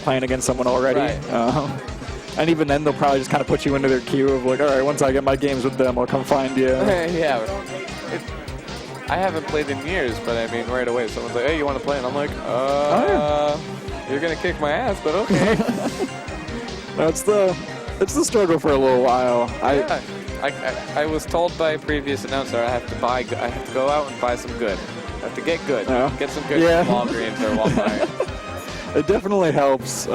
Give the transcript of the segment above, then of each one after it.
playing against someone already. Right. And even then, they'll probably just kind of put you into their queue of like, all right, once I get my games with them, I'll come find you. Yeah. I haven't played in years, but I mean, right away, someone's like, hey, you want to play? And I'm like, you're going to kick my ass, but okay. It's the struggle for a little while. Yeah. I was told by a previous announcer I have to go out and buy some good. I have to get good. Get some good from Walgreens or Walmart. It definitely helps.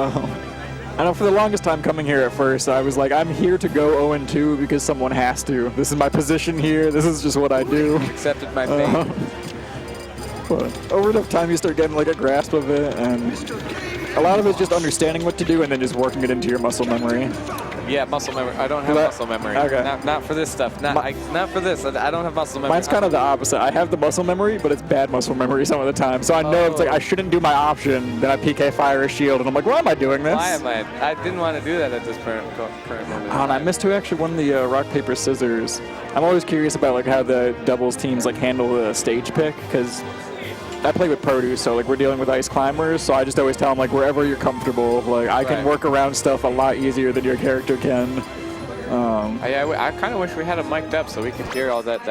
I know for the longest time coming here at first, I was like, I'm here to go 0-2 because someone has to. This is my position here. This is just what I do. Accepted my fate. But over enough time, you start getting like a grasp of it, and a lot of it's just understanding what to do and then just working it into your muscle memory. Yeah, muscle memory. I don't have muscle memory. Okay. Not for this stuff. Not for this. I don't have muscle memory. Mine's kind of the opposite. I have the muscle memory, but it's bad muscle memory some of the time. So I know it's like I shouldn't do my option. Then I PK fire a shield, and I'm like, why am I doing this? Why am I? I didn't want to do that at this current moment. And I missed who actually won the rock paper scissors. I'm always curious about like how the doubles teams like handle the stage pick, because I play with produce, so like we're dealing with ice climbers, so I just always tell them like wherever you're comfortable, like I can work around stuff a lot easier than your character can. I kind of wish we had it mic'd up so we could hear all that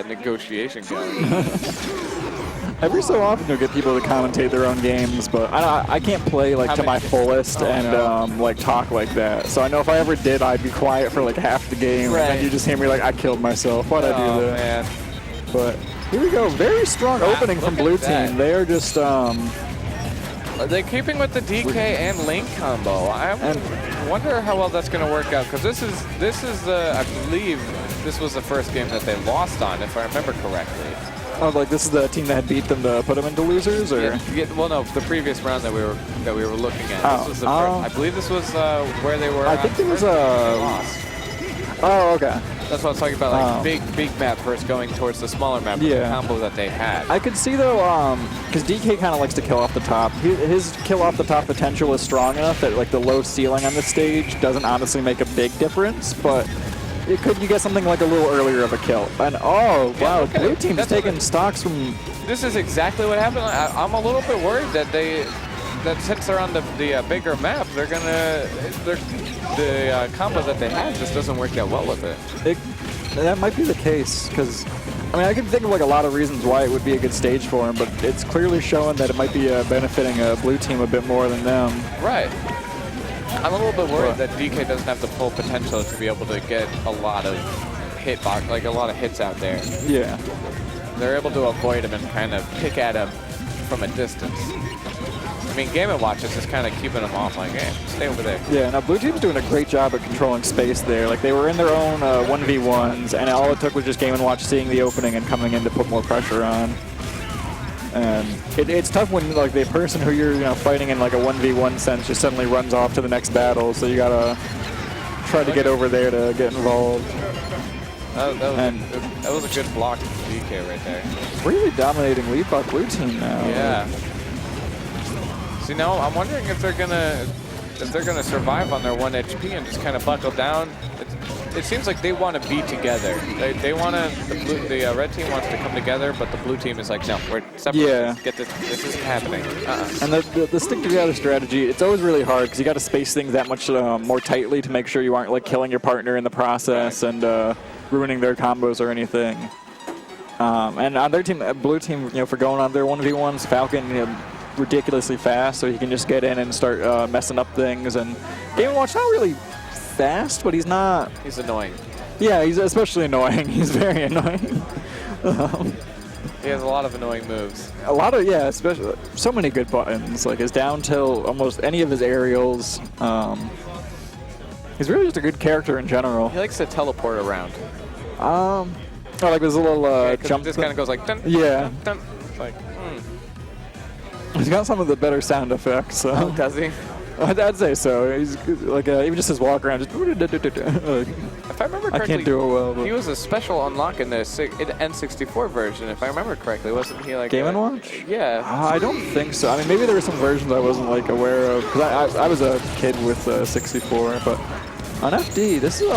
negotiation going. Every so often you'll get people to commentate their own games, but I can't play like to my fullest like talk like that. So I know if I ever did, I'd be quiet for like half the game, and then you just hear me like I killed myself. Why'd I do that? Man. But here we go. Very strong opening from blue team. They are just Are they keeping with the DK and Link combo? I wonder how well that's going to work out, because this is I believe this was the first game that they lost on, if I remember correctly. Oh, like this is the team that had beat them to put them into losers, or? Yeah, well, no, the previous round that we were looking at. This was the first, I believe this was where they were. I think it was lost. Oh, okay. That's what I was talking about, like big map versus going towards the smaller map with the combo that they had. I could see though, because DK kind of likes to kill off the top. His kill off the top potential is strong enough that like the low ceiling on the stage doesn't honestly make a big difference, but you get something like a little earlier of a kill. And wow, blue team's taking stocks from. This is exactly what happened. I'm a little bit worried that since they're on the bigger map, the combo that they had just doesn't work that well with it. That might be the case, because I mean I can think of like a lot of reasons why it would be a good stage for him, but it's clearly showing that it might be benefiting a blue team a bit more than them. Right. I'm a little bit worried that DK doesn't have the full potential to be able to get a lot of a lot of hits out there. Yeah. They're able to avoid him and kind of pick at him from a distance. I mean, Game & Watch is just kind of keeping them off, like, hey, stay over there. Yeah, now blue team's doing a great job at controlling space there. Like, they were in their own 1v1s, and all it took was just Game & Watch seeing the opening and coming in to put more pressure on. And it's tough when, like, the person who you're fighting in, like, a 1v1 sense just suddenly runs off to the next battle, so you gotta try to get over there to get involved. That was a good block from DK right there. Really dominating lead by blue team now. Yeah. See, now I'm wondering if they're gonna survive on their 1 HP and just kind of buckle down. It seems like they want to be together. They want to. The red team wants to come together, but the blue team is like, no, we're separate. Yeah. Get this. This isn't happening. And the stick together strategy, it's always really hard because you got to space things that much more tightly to make sure you aren't like killing your partner in the process and ruining their combos or anything. And on their team, blue team, for going on their 1v1s, Falcon, ridiculously fast, so he can just get in and start messing up things. And Game & Watch not really fast, but he's not. He's annoying. Yeah, he's especially annoying. He's very annoying. He has a lot of annoying moves. A lot of, yeah, especially so many good buttons. Like his down tilt, almost any of his aerials. He's really just a good character in general. He likes to teleport around. Oh, like this little jump. It just kind of goes like, dun, yeah. dun, dun. It's like, He's got some of the better sound effects. So. Oh, does he? I'd say so. He's like even just his walk around. Just if I remember correctly, I can't do it well. But. He was a special unlock in the N64 version. If I remember correctly, wasn't he like Game & Watch? Yeah. I don't think so. I mean, maybe there were some versions I wasn't like aware of because I was a kid with 64. But on FD, this is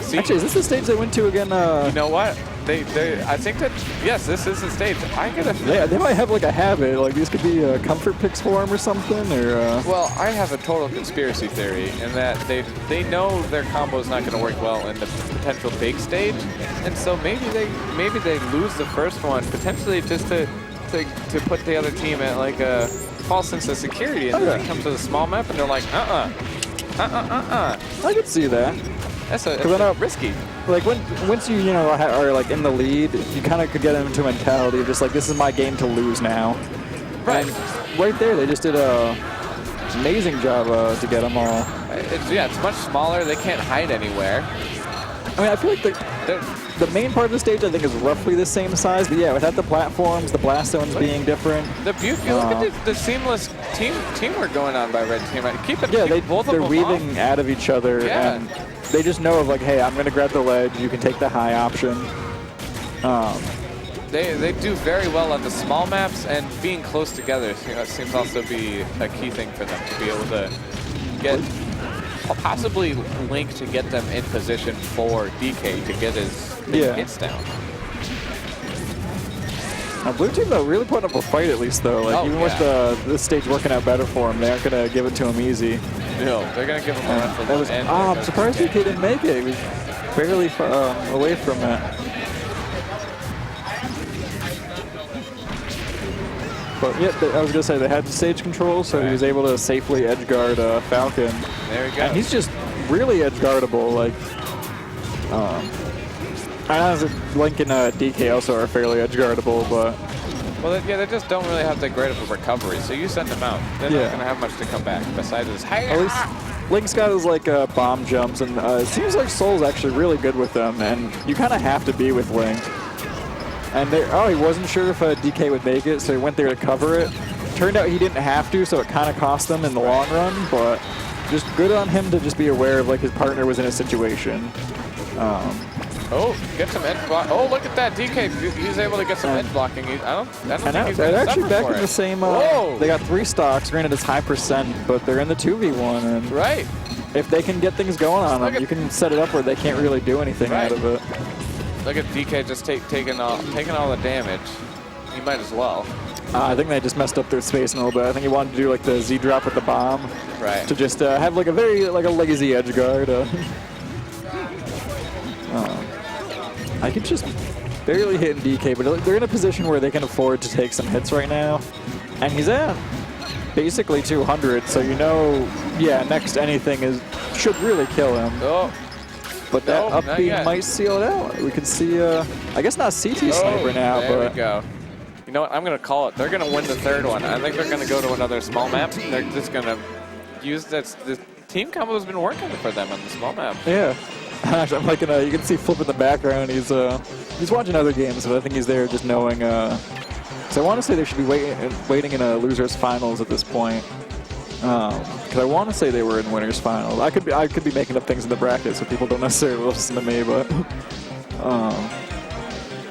See, actually is this the stage they went to again? You know what? I think that, yes, this is the stage. I get a Yeah, they might have like a habit. Like these could be comfort picks for him or something. Or well, I have a total conspiracy theory in that they know their combo is not going to work well in the potential big stage, and so maybe they lose the first one potentially just to put the other team at like a false sense of security, and then it comes to the small map, and they're like, I could see that. That's risky. Like once you know are like in the lead, you kind of could get into a mentality of just like, this is my game to lose now. Right. And right there, they just did a amazing job to get them all. It's much smaller. They can't hide anywhere. I mean, I feel like the main part of the stage I think is roughly the same size, but yeah, without the platforms, the blast zones being different. The beauty, look at the seamless teamwork going on by Red Team. They're weaving out of each other, and they just know of like, hey, I'm going to grab the ledge, you can take the high option. They do very well on the small maps, and being close together seems also to be a key thing for them to be able to get, possibly Link to get them in position for DK to get his hits down. Blue team though really putting up a fight at least though. Like even with this stage working out better for him, they aren't gonna give it to him easy. No, they're gonna give him a run for the end. I'm surprised DK didn't make it. He was barely away from it. But yeah, I was gonna say they had the stage control, so he was able to safely edge guard Falcon. There we go. And he's just really edge guardable. Like, I know Link and DK also are fairly edge guardable, but well, they just don't really have that great of a recovery. So you send them out, they're not gonna have much to come back besides this. At least Link's got his like bomb jumps, and it seems like SoL's actually really good with them, and you kind of have to be with Link. And he wasn't sure if DK would make it, so he went there to cover it. Turned out he didn't have to, so it kind of cost them in the long run, but just good on him to just be aware of like his partner was in a situation. Get some edge block. Oh, look at that, DK. He's able to get some edge blocking. I don't think he's going to actually suffer back for in it. the same. They got 3 stocks. Granted, it's high percent, but they're in the 2v1, and if they can get things going on them, you can set it up where they can't really do anything out of it. Look at DK just taking all the damage. He might as well. I think they just messed up their space a little bit. I think he wanted to do like the Z drop with the bomb, to just have like a very a lazy edge guard. I could just barely hit DK, but they're in a position where they can afford to take some hits right now, and he's at basically 200. So next anything should really kill him. But that up B might seal it out. We could see, I guess not CT Sniper now, there but we go. You know what? I'm going to call it. They're going to win the 3rd one. I think they're going to go to another small map. They're just going to use this. The team combo has been working for them on the small map. Yeah. Actually, I'm liking, you can see Flip in the background. He's watching other games, but I think he's there just knowing. So I want to say they should be waiting in a losers finals at this point. Because I want to say they were in winners finals. I could be making up things in the bracket, so people don't necessarily listen to me. But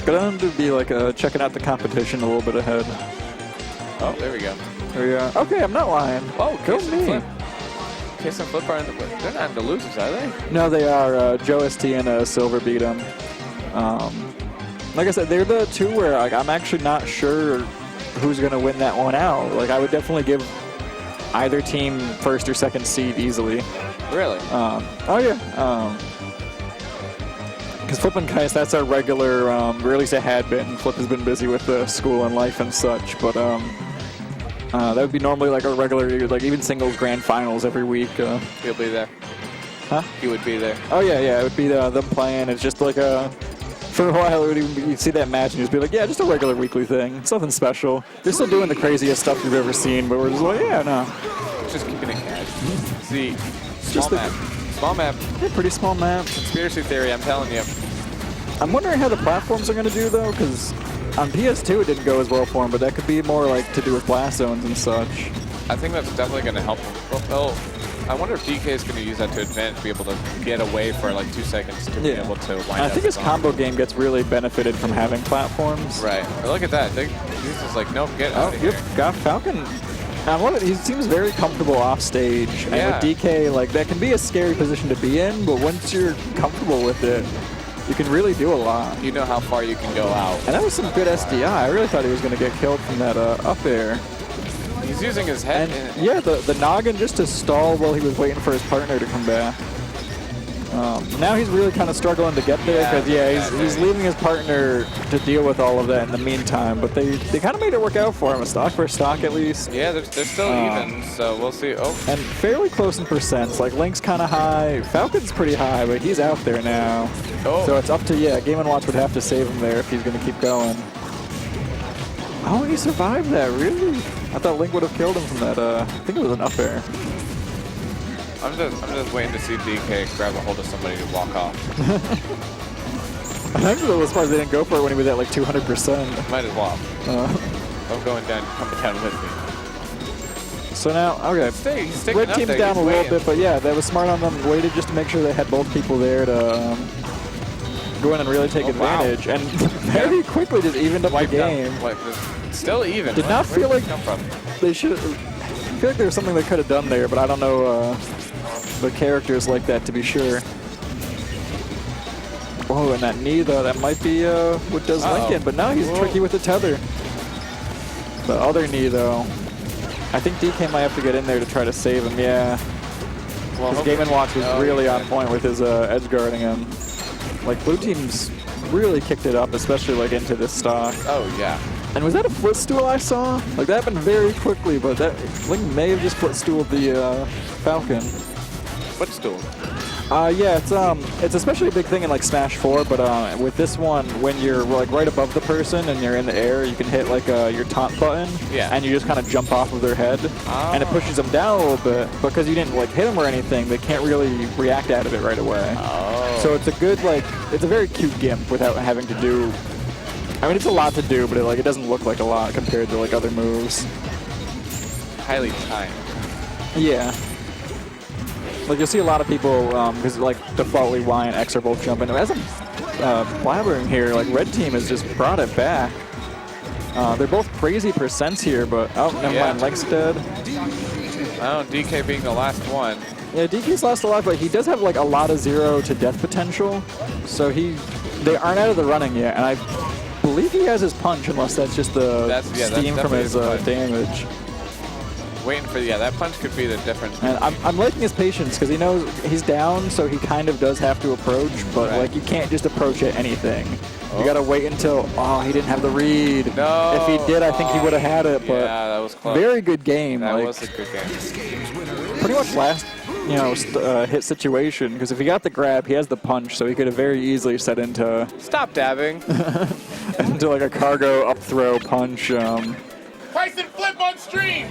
gonna to be like checking out the competition a little bit ahead. Oh, there we go. There we are. Okay, I'm not lying. Oh, go me. Case and Flip are they're not in the losers, are they? No, they are. Joe ST and Silver beat them. Like I said, they're the 2 where I'm actually not sure who's gonna win that one out. Like I would definitely give either team 1st or 2nd seed easily. Really? Because Flip and Kais, that's our regular, or at least it had been. Flip has been busy with school and life and such, but that would be normally like a regular, like even singles grand finals every week. He'll be there. Huh? He would be there. Oh yeah, it would be them playing. It's just like for a while, it would even you'd see that match and you'd be like, yeah, just a regular weekly thing. It's nothing special. They're still doing the craziest stuff you've ever seen, but we're just like, yeah, no. Just keeping it cash. See, small map. Small map. Yeah, pretty small map. Conspiracy theory, I'm telling you. I'm wondering how the platforms are going to do, though, because on PS2 it didn't go as well for them, but that could be more like to do with blast zones and such. I think that's definitely going to help them. Well, I wonder if DK is going to use that to advantage, be able to get away for like 2 seconds to be able to wind up. I think his combo game gets really benefited from having platforms. Right. But look at that. He's just like, nope, get out of here. Got Falcon. He seems very comfortable off stage. And with DK, like that can be a scary position to be in, but once you're comfortable with it, You can really do a lot. You know how far you can go out. And that was some good SDI. I really thought he was going to get killed from that up air. He's using his head. And yeah, the noggin just to stall while he was waiting for his partner to come back. Now he's really kind of struggling to get there because he's leaving his partner to deal with all of that in the meantime. But they kind of made it work out for him, a stock for stock at least. Yeah, they're still even, so we'll see. Oh, and fairly close in percents. Like Link's kind of high, Falcon's pretty high, but he's out there now. Oh. So it's up to Game & Watch would have to save him there if he's going to keep going. Oh, he survived that, really? I thought Link would have killed him from that. I think it was an up air. I'm just waiting to see DK grab a hold of somebody to walk off. I'm actually surprised they didn't go for it when he was at like 200%. Might as well. I'm going down, coming down with me. So now, okay, red team's down a little bit, but yeah, that was smart on them. Waited just to make sure they had both people there to go in and really take advantage. Wow. And very quickly just evened up the game. Still even. Did not feel like they should. I feel like there was something they could have done there, but I don't know the characters like that to be sure. Oh, and that knee though, that might be what does Lincoln, but now he's tricky with the tether. The other knee though, I think DK might have to get in there to try to save him. Yeah, well, Game & Watch was really on point with his edge guarding him. Like blue team's really kicked it up, especially like into this stock. Oh yeah. And was that a footstool I saw? Like that happened very quickly, but that Link may have just footstooled the Falcon. Footstool. Yeah, it's especially a big thing in like Smash 4, but with this one, when you're like right above the person and you're in the air, you can hit like your taunt button, and you just kind of jump off of their head, and it pushes them down a little bit. Because you didn't like hit them or anything, they can't really react out of it right away. So it's a good it's a very cute gimp without having to do. I mean, it's a lot to do, but it doesn't look like a lot compared to like other moves. Highly timed. Yeah. Like you'll see a lot of people, because like defaultly Y and X are both jumping. As I'm blabbering here, like red team has just brought it back. They're both crazy percents here, but never mind, Link's dead. Oh, DK being the last one. Yeah, DK's last alive, but he does have like a lot of 0 to death potential, so they aren't out of the running yet, and I believe he has his punch, unless that's just the steam from his damage. Waiting for that punch could be the difference. And I'm liking his patience because he knows he's down, so he kind of does have to approach, but like you can't just approach at anything. You gotta wait until he didn't have the read. No. If he did, I think he would have had it. But yeah, that was close. Very good game. That was a good game. Pretty much last hit situation, because if he got the grab, he has the punch, so he could have very easily set into stop dabbing into like a cargo up throw punch. Price and flip on stream.